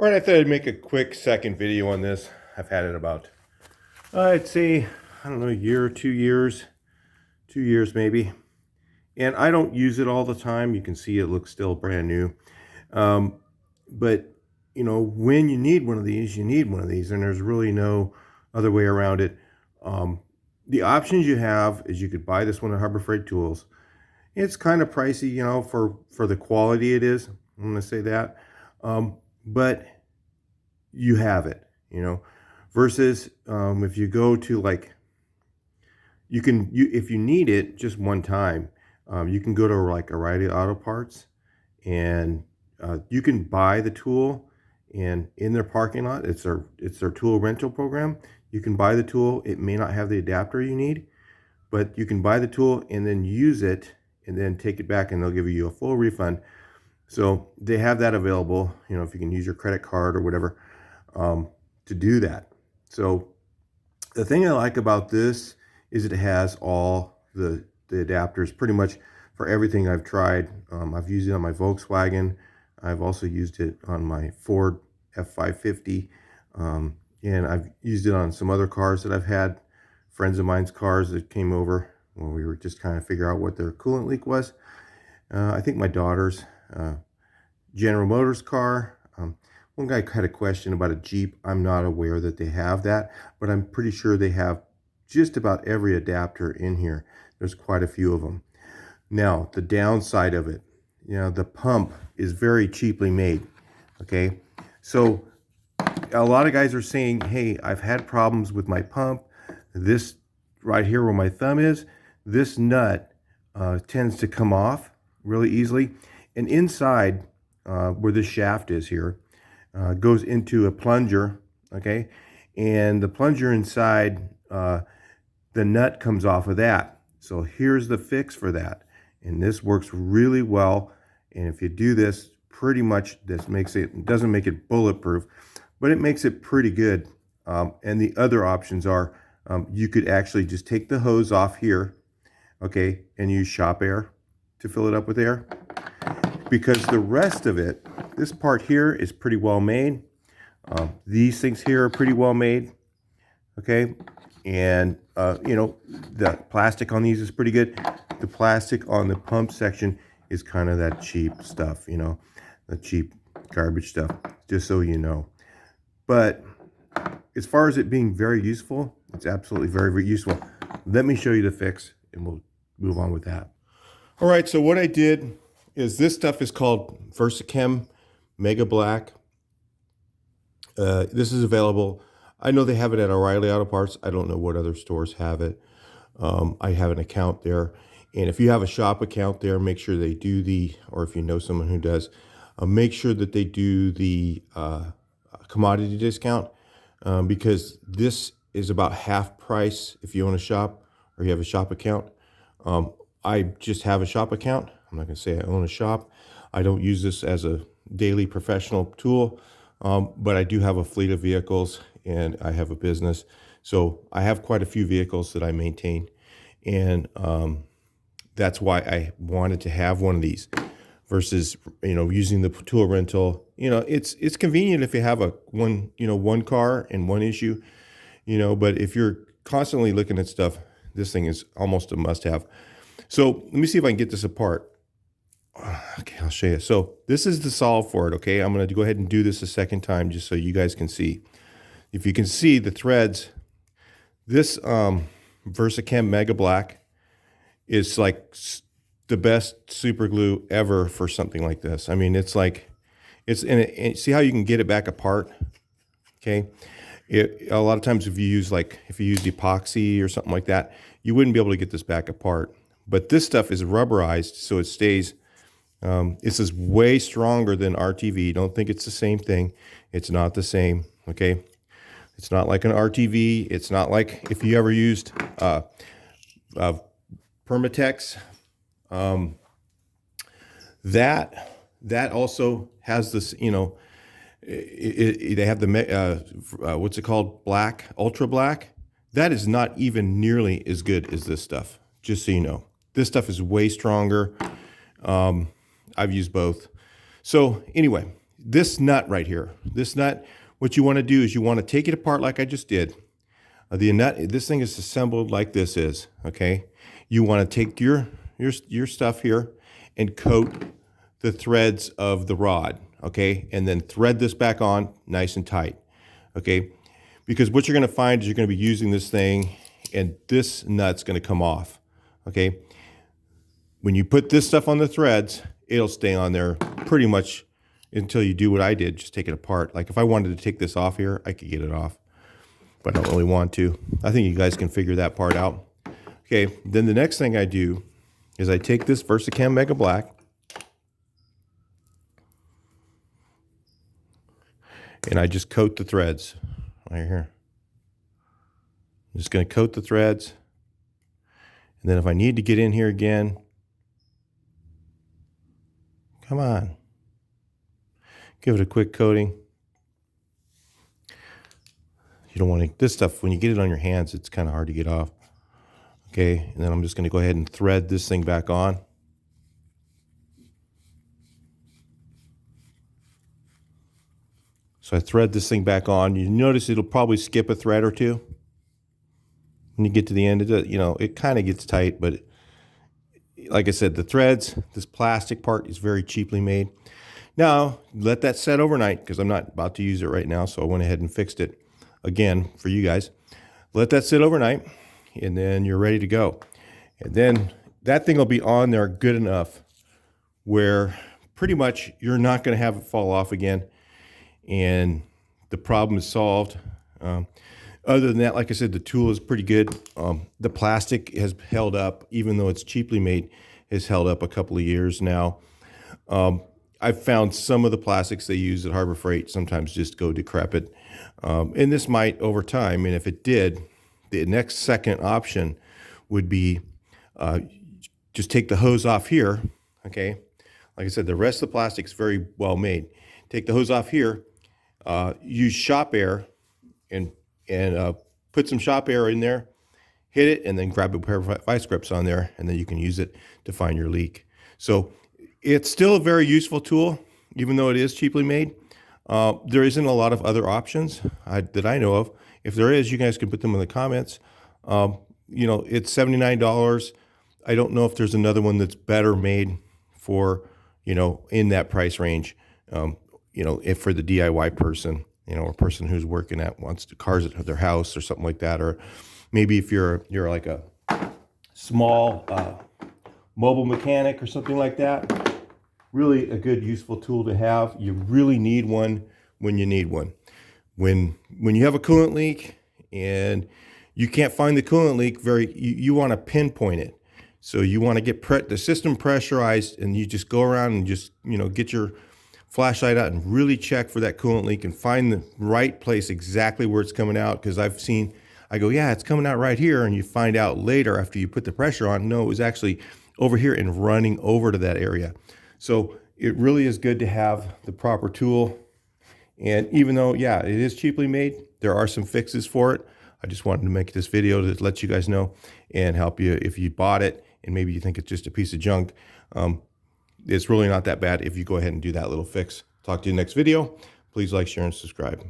All right, I thought I'd make a quick second video on this. I've had it about, I'd say, I don't know, a year or 2 years, 2 years maybe. And I don't use it all the time. You can see it looks still brand new. But, you know, when you need one of these, you need one of these. And there's really no other way around it. The options you have is you could buy this one at Harbor Freight Tools. It's kind of pricey, you know, for the quality it is. I'm going to say that. But you have it, you know, versus if you go to like, if you need it just one time, you can go to like a O'Reilly Auto Parts and you can buy the tool, and in their parking lot, it's their tool rental program. You can buy the tool. It may not have the adapter you need, but you can buy the tool and then use it and then take it back, and they'll give you a full refund. So they have that available, you know, if you can use your credit card or whatever to do that. So the thing I like about this is it has all the adapters pretty much for everything I've tried. I've used it on my Volkswagen. I've also used it on my Ford F550. And I've used it on some other cars that I've had, friends of mine's cars that came over when we were just trying to figure out what their coolant leak was. I think my daughter's General Motors car. One guy had a question about a Jeep. I'm not aware that they have that, but I'm pretty sure they have just about every adapter in here. There's quite a few of them. Now, the downside of it, you know, the pump is very cheaply made, okay? So a lot of guys are saying, hey, I've had problems with my pump. This right here where my thumb is, this nut tends to come off really easily. And inside, where this shaft is here, goes into a plunger, okay? And the plunger inside, the nut comes off of that. So here's the fix for that. And this works really well. And if you do this, pretty much this makes it doesn't make it bulletproof, but it makes it pretty good. And the other options are you could actually just take the hose off here, okay, and use shop air to fill it up with air. Because the rest of it, this part here is pretty well made. These things here are pretty well made, okay? And, you know, the plastic on these is pretty good. The plastic on the pump section is kind of that cheap stuff, you know, the cheap garbage stuff, just so you know. But as far as it being very useful, it's absolutely very, very useful. Let me show you the fix, and we'll move on with that. All right, so what I did is this stuff is called Versachem Mega Black. This is available. I know they have it at O'Reilly Auto Parts. I don't know what other stores have it. I have an account there. And if you have a shop account there, make sure they do or if you know someone who does, make sure that they do the commodity discount because this is about half price if you own a shop or you have a shop account. I just have a shop account. I'm not going to say I own a shop. I don't use this as a daily professional tool, but I do have a fleet of vehicles and I have a business. So I have quite a few vehicles that I maintain. And that's why I wanted to have one of these versus, you know, using the tool rental. You know, it's convenient if you have one car and one issue, you know, but if you're constantly looking at stuff, this thing is almost a must-have. So let me see if I can get this apart. Okay, I'll show you. So this is the solve for it, okay? I'm going to go ahead and do this a second time just so you guys can see. If you can see the threads, this Versachem Mega Black is like the best super glue ever for something like this. I mean, it's like, see how you can get it back apart, okay? A lot of times if you use epoxy or something like that, you wouldn't be able to get this back apart. But this stuff is rubberized, so it stays. This is way stronger than RTV. Don't think it's the same thing. It's not the same, okay? It's not like an RTV. It's not like if you ever used Permatex. That also has this, you know, they have the, what's it called? Black, ultra black. That is not even nearly as good as this stuff, just so you know. This stuff is way stronger. I've used both. So anyway, this nut right here, this nut, what you want to do is you want to take it apart like I just did. The nut, this thing is assembled like this is, okay? You want to take your stuff here and coat the threads of the rod, okay? And then thread this back on nice and tight, okay? Because what you're going to find is you're going to be using this thing and this nut's going to come off, okay? When you put this stuff on the threads, it'll stay on there pretty much until you do what I did, just take it apart. Like if I wanted to take this off here, I could get it off, but I don't really want to. I think you guys can figure that part out. Okay, then the next thing I do is I take this Versacam Mega Black and I just coat the threads right here. I'm just going to coat the threads. And then if I need to get in here again, come on, give it a quick coating. You don't want to, this stuff, when you get it on your hands, it's kind of hard to get off. Okay, and then I'm just going to go ahead and thread this thing back on. So I thread this thing back on. You notice it'll probably skip a thread or two. When you get to the end, it kind of gets tight, but like I said, the threads, this plastic part is very cheaply made. Now, let that set overnight because I'm not about to use it right now, so I went ahead and fixed it again for you guys. Let that sit overnight, and then you're ready to go. And then that thing will be on there good enough where pretty much you're not going to have it fall off again, and the problem is solved. Other than that, like I said, the tool is pretty good. The plastic has held up, even though it's cheaply made, has held up a couple of years now. I've found some of the plastics they use at Harbor Freight sometimes just go decrepit. And this might over time, and if it did, the next second option would be just take the hose off here, okay? Like I said, the rest of the plastic is very well made. Take the hose off here, use shop air, and put some shop air in there, hit it, and then grab a pair of vice grips on there, and then you can use it to find your leak. So it's still a very useful tool, even though it is cheaply made. There isn't a lot of other options that I know of. If there is, you guys can put them in the comments. It's $79. I don't know if there's another one that's better made for, in that price range, if for the DIY person. A person who's working wants to cars at their house or something like that, or maybe if you're like a small mobile mechanic or something like that. Really a good, useful tool to have. You really need one when you need one. When you have a coolant leak and you can't find the coolant leak, you want to pinpoint it. So you want to get the system pressurized, and you just go around and just get your flashlight out and really check for that coolant leak and find the right place exactly where it's coming out. Because I go, yeah, it's coming out right here, and you find out later after you put the pressure on, no, it was actually over here and running over to that area. So it really is good to have the proper tool. And even though, yeah, it is cheaply made, there are some fixes for it. I just wanted to make this video to let you guys know and help you if you bought it and maybe you think it's just a piece of junk. It's really not that bad if you go ahead and do that little fix. Talk to you in the next video. Please like, share, and subscribe.